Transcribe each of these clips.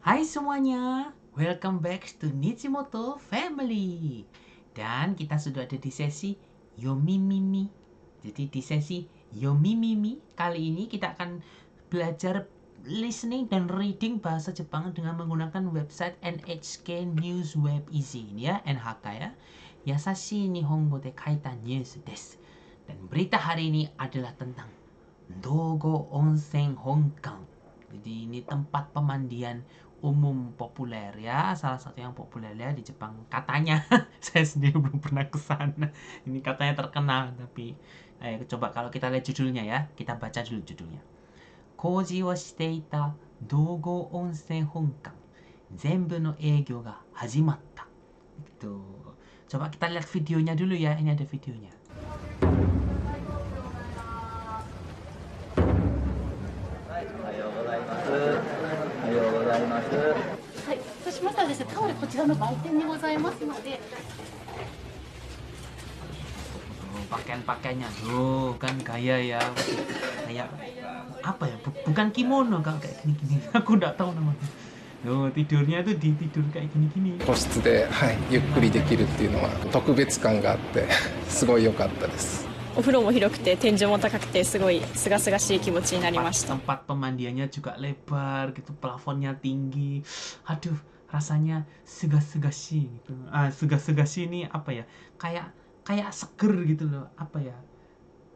Hai semuanya, welcome back to Nijimoto Family. Dan kita sudah ada di sesi Yomimimi. Jadi di sesi Yomimimi kali ini kita akan belajar listening dan reading bahasa Jepang dengan menggunakan website NHK News Web Easy ini ya, NHK ya. Yasashi Nihongo de kaita news desu. Dan berita hari ini adalah tentang Dogo Onsen Honkan. Jadi ini tempat pemandian umum populer ya, salah satu yang populer ya di Jepang katanya. Saya sendiri belum pernah ke sana. Ini katanya terkenal, tapi coba kalau kita lihat judulnya ya, kita baca dulu judulnya. Koji wo shiteita Dogo Onsen Honkan. Zenbu no eigyo ga hajimatta. Gitu. Coba kita lihat videonya dulu ya, ini ada videonya. はい、そうしましたらですね、タオルこちらの売店にございますので。Pakaian-pakaiannya tuh kan gaya ya, kayak apa ya, bukan kimono kalau kayak gini-gini. Aku nggak tahu namanya. Tuh tidurnya tuh di tidur kayak gini-gini. 個室で、ゆっくりできるっていうのは特別感があってすごい良かったです。お風呂も広くて天井も高くてすごい清々しい気持ちになりました。 Tempat pemandiannya juga lebar gitu, plafonnya tinggi. Aduh, rasanya segas-segasi gitu. Segas-segasi ini apa ya? Kayak seger gitu loh. Apa ya?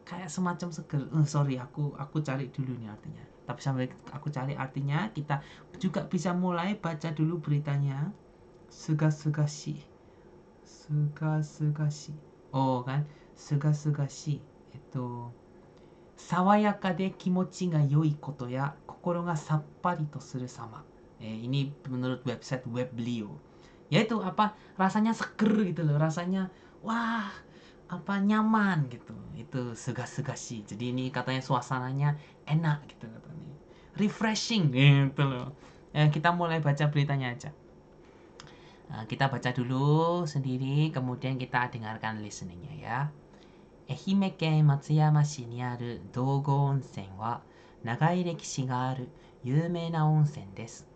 Kayak semacam seger. Sorry, aku cari dulu nih artinya. Tapi sambil aku cari artinya, kita juga bisa mulai baca dulu beritanya. Segas-segasi. Segas-segasi. Oh kan? Segas-segasi. Itu 爽やかで気持ちが良いことや心がさっぱりとする様. Ini menurut website Weblio. Yaitu apa? Rasanya seger gitu loh, rasanya wah, apa nyaman gitu. Itu segas-segasi. Jadi ini katanya suasananya enak gitu katanya. Refreshing gitu loh. Kita mulai baca beritanya aja. Kita baca dulu sendiri, kemudian kita dengarkan listeningnya ya. 愛媛県松山市にある道後温泉は長い歴史がある有名な温泉です。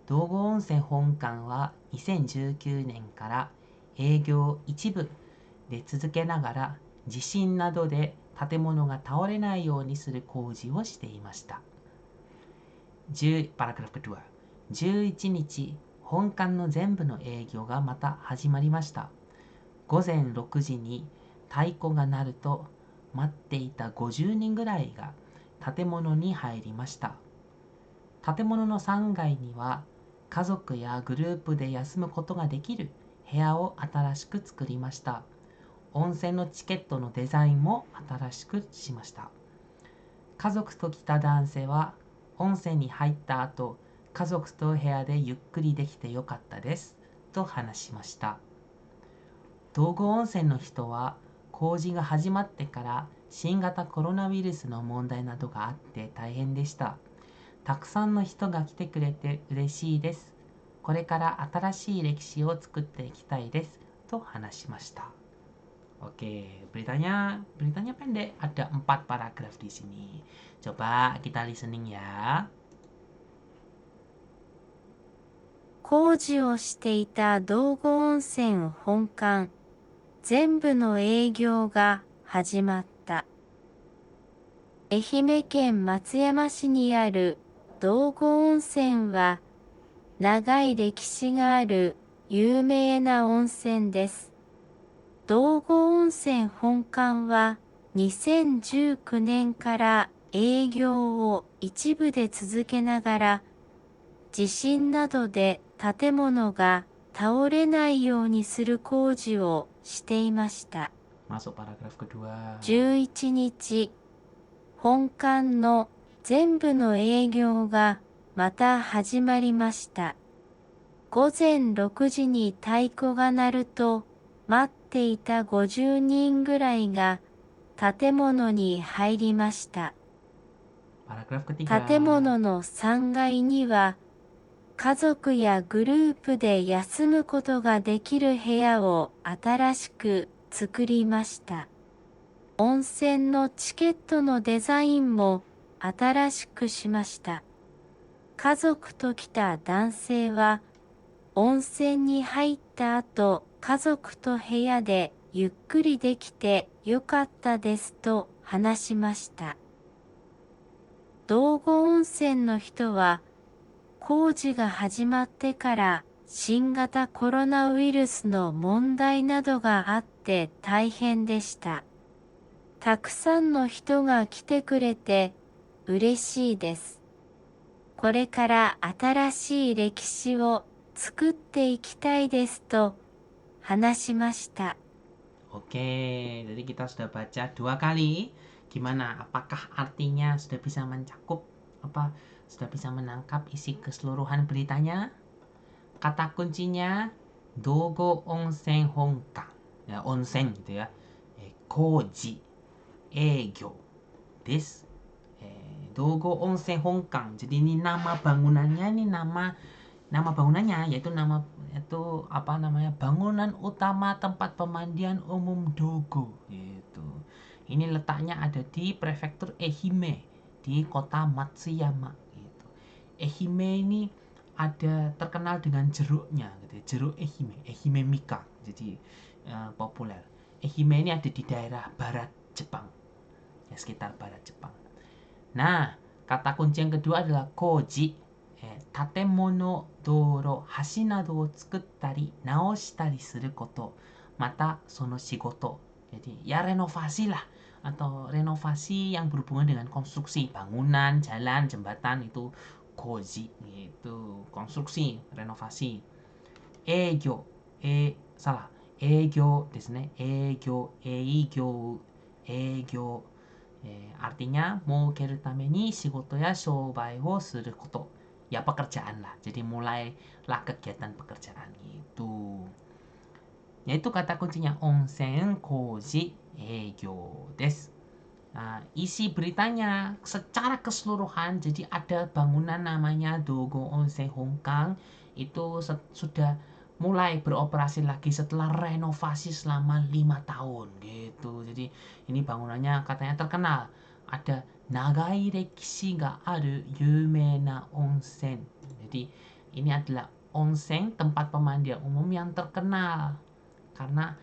道後温泉本館は2019年から営業一部で続けながら地震などで建物が倒れないようにする工事をしていました。パラグラフ2 11日、本館の全部の営業がまた始まりました。午前6時に太鼓が鳴ると待っていた50人ぐらいが建物に入りました。建物の3階には家族やグループで休むことができる部屋を新しく作りました。温泉のチケットのデザインも新しくしました。家族と来た男性は温泉に入った後、家族と部屋でゆっくりできてよかったですと話しました。道後温泉の人は工事が始まってから新型コロナウイルスの問題などがあって大変でした。たくさんの人が来てくれて嬉しいです。これから新しい歴史を作っていきたいですと話しました。Oke, beritanya pendek, ada 4 paragraf di sini. Coba kita listening ya. 工事をしていた道後温泉本館全部の営業が始まった。愛媛県松山市にある道後温泉は長い歴史がある有名な温泉です。道後温泉本館は2019年から営業を一部で続けながら地震などで建物が倒れないようにする工事をしていました。11日、本館の全部の営業がまた始まりました。午前6時に太鼓が鳴ると、待っていた50人ぐらいが建物に入りました。建物の3階には、家族やグループで休むことができる部屋を新しく作りました。温泉のチケットのデザインも新しくしました。家族と来た男性は、温泉に入った後、家族と部屋でゆっくりできてよかったですと話しました。道後温泉の人は、工事が始まってから新型コロナウイルスの問題などがあって大変でした。たくさんの人が来てくれて嬉しいです。これから新しい歴史を作っていきたいですと話しました。Oke, jadi kita sudah baca 2 kali. Gimana? Apakah artinya sudah bisa mencakup? Apa sudah bisa menangkap isi keseluruhan beritanya? Kata kuncinya Dogo Onsen Honkan. Ya, onsen gitu ya. Koji, Egyo desu. Dogo Onsen Honkan. Jadi ini nama bangunannya, ini nama bangunannya yaitu apa namanya, bangunan utama tempat pemandian umum Dogo gitu. Ini letaknya ada di prefektur Ehime di kota Matsuyama gitu. Ehime ini ada terkenal dengan jeruknya gitu ya. Jeruk Ehime Mika, jadi populer. Ehime ini ada di daerah barat Jepang ya, sekitar barat Jepang. Nah, kata kunci yang kedua adalah koji. Tatemono, doro, hashi nado wo tsukuttari, naoshitari suru koto, mata sono shigoto. Jadi ya renovasi lah, atau renovasi yang berhubungan dengan konstruksi bangunan, jalan, jembatan, itu koji gitu. Konstruksi, renovasi. Eigyo, eigyo desu ne. Eigyo. Artinya mokeru tame ni shigoto ya shoubai wo suru koto. Ya pekerjaan lah, jadi mulailah kegiatan pekerjaan gitu. Yaitu kata kuncinya onsen, koji, eigyo desu. Nah, isi beritanya secara keseluruhan, jadi ada bangunan namanya Dogo Onsen Honkan, itu sudah mulai beroperasi lagi setelah renovasi selama 5 tahun gitu. Jadi ini bangunannya katanya terkenal. Ada nagai rekishi ga aru yumei na onsen. Jadi ini adalah onsen, tempat pemandian umum yang terkenal karena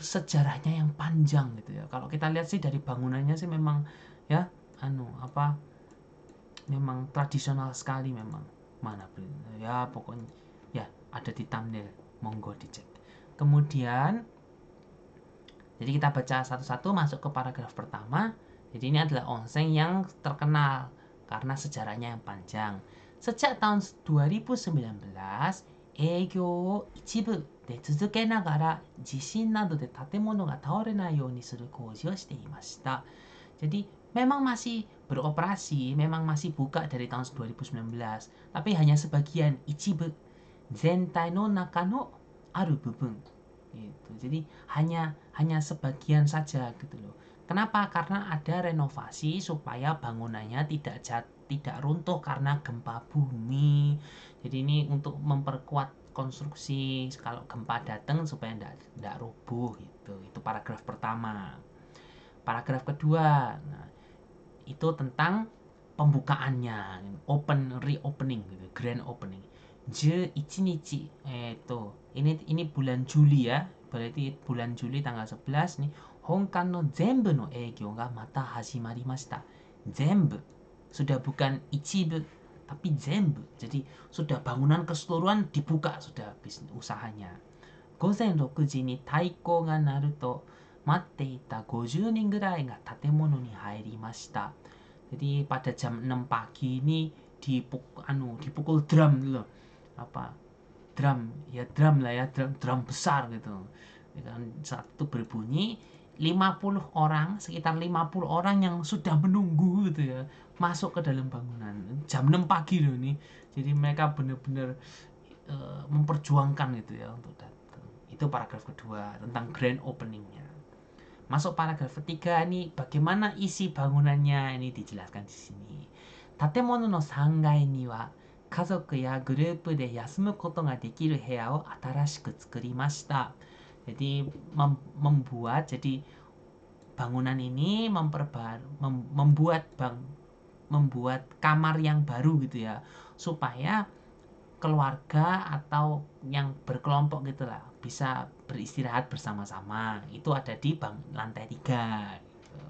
sejarahnya yang panjang gitu ya. Kalau kita lihat sih dari bangunannya sih memang ya memang tradisional sekali memang. Mana ya pokoknya ya ada di thumbnail, monggo dicek. Kemudian jadi kita baca satu-satu masuk ke paragraf pertama. Jadi ini adalah onsen yang terkenal karena sejarahnya yang panjang. Sejak tahun 2019, 営業を一部で続けながら地震などで建物が倒れないようにする工事をしていました。Jadi memang masih beroperasi, memang masih buka dari tahun 2019, tapi hanya sebagian, ichibu, zentai no naka no aru bubun. Gitu. Jadi hanya sebagian saja gitu loh. Kenapa? Karena ada renovasi supaya bangunannya tidak runtuh karena gempa bumi. Jadi ini untuk memperkuat konstruksi kalau gempa datang supaya tidak rubuh gitu. Itu paragraf pertama. Paragraf kedua, nah, itu tentang pembukaannya, reopening gitu, grand opening. 11 nichi, ini bulan Juli ya, berarti bulan Juli tanggal 11 nih. Honkan no zenbu no eigyo ga mata hashimarimashita. Zenbu, sudah bukan ichibu tapi zenbu. Jadi sudah bangunan keseluruhan dibuka, sudah bisnis usahanya. Gozen 6 ji ni taiko ga naru to matte ita 50 nin gurai ga tatemono ni hairimashita. Jadi pada jam 6 pagi ini dipukul drum gitu loh. Drum besar gitu. Saat itu berbunyi, 50 orang, sekitar 50 orang yang sudah menunggu gitu ya, masuk ke dalam bangunan jam 6 pagi loh ini. Jadi mereka benar-benar memperjuangkan gitu ya untuk datang. Itu paragraf kedua tentang grand openingnya. Masuk paragraf ketiga nih, bagaimana isi bangunannya, ini dijelaskan di sini. Tatemono no 3階には家族やグループで休むことができる部屋を新しく作りました。Jadi membuat, jadi bangunan ini membuat membuat kamar yang baru gitu ya, supaya keluarga atau yang berkelompok gitulah bisa beristirahat bersama-sama. Itu ada di lantai 3 gitu.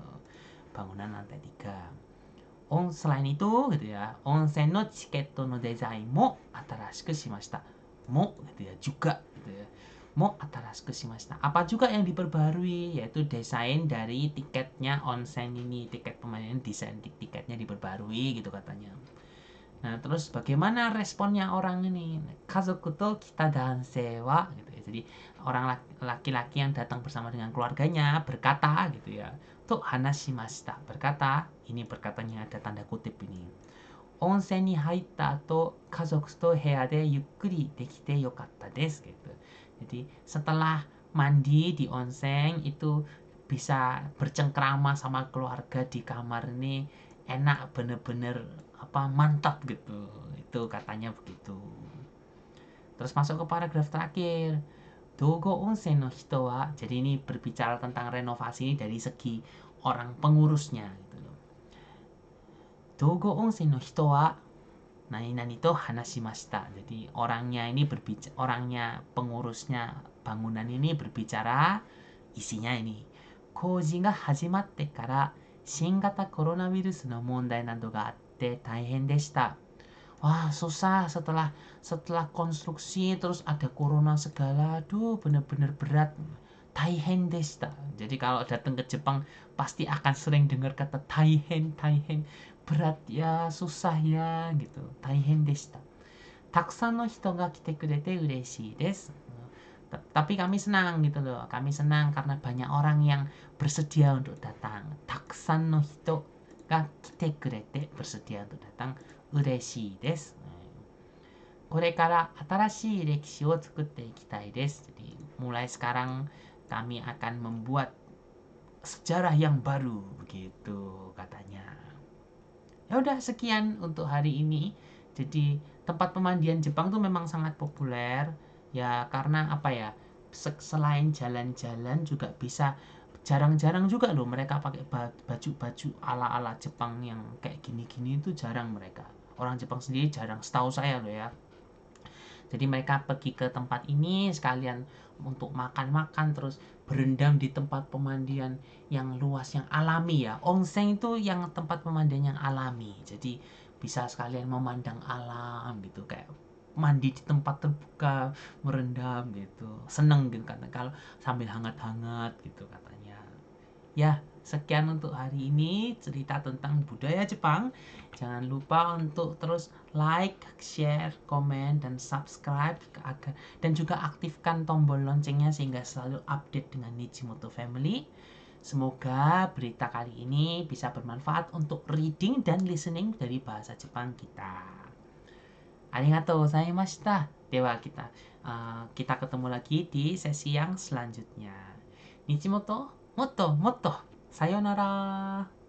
Bangunan lantai 3. Selain itu gitu ya, onsen no chiketo no design mo atarashiku shimashita. Mo gitu ya, juga gitu ya. Mo atarashiku shimashita. Apa juga yang diperbarui, yaitu desain dari tiketnya onsen ini, tiket pemandian, desain tiketnya diperbarui gitu katanya. Nah, terus bagaimana responnya orang ini? Kazoku to kita dansei wa gitu ya. Jadi orang laki-laki yang datang bersama dengan keluarganya berkata gitu ya. To hanashimashita, berkata, ini berkatanya ada tanda kutip ini. Onsen ni haitta ato kazoku to heya de yukkuri dekite yokatta desu gitu. Jadi setelah mandi di onsen itu bisa bercengkrama sama keluarga di kamar ini enak, bener-bener mantap gitu. Itu katanya begitu. Terus masuk ke paragraf terakhir. Dogo onsen no hito wa, jadi ini berbicara tentang renovasi dari segi orang pengurusnya gitu loh. Dogo onsen no hito wa nani-nani to hanashimashita. Jadi orangnya pengurusnya bangunan ini berbicara, isinya ini. Koji ga hajimatte kara shingata coronavirus no mondai nado ga atte taihen deshita. Wah, susah setelah konstruksi terus ada corona segala. Aduh, bener-bener berat. Taihen deshita. Jadi kalau datang ke Jepang pasti akan sering dengar kata taihen. Berat ya, susah ya gitu. Taihen deshita. Takusan no hito ga kite kurete ureshii desu. Tapi kami senang gitu loh. Kami senang karena banyak orang yang bersedia untuk datang. Takusan no hito ga kite kurete, bersedia untuk datang. Ureshii desu. Kore kara atarashii rekishi wo tsukutte ikitai desu. Jadi mulai sekarang kami akan membuat sejarah yang baru begitu katanya. Ya udah, sekian untuk hari ini. Jadi tempat pemandian Jepang tuh memang sangat populer ya, karena apa ya, selain jalan-jalan juga bisa, jarang-jarang juga loh mereka pakai baju-baju ala-ala Jepang yang kayak gini-gini, itu jarang mereka. Orang Jepang sendiri jarang, setahu saya loh ya. Jadi mereka pergi ke tempat ini sekalian untuk makan-makan, terus berendam di tempat pemandian yang luas, yang alami ya. Onsen itu yang tempat pemandian yang alami. Jadi bisa sekalian memandang alam gitu, kayak mandi di tempat terbuka, merendam gitu. Seneng gitu kan kalau sambil hangat-hangat gitu katanya. Ya, sekian untuk hari ini cerita tentang budaya Jepang. Jangan lupa untuk terus like, share, komen, dan subscribe dan juga aktifkan tombol loncengnya sehingga selalu update dengan Nijimoto Family. Semoga berita kali ini bisa bermanfaat untuk reading dan listening dari bahasa Jepang kita. Arigatou gozaimashita. Dewa, kita ketemu lagi di sesi yang selanjutnya. Nijimoto Motto Sayonara.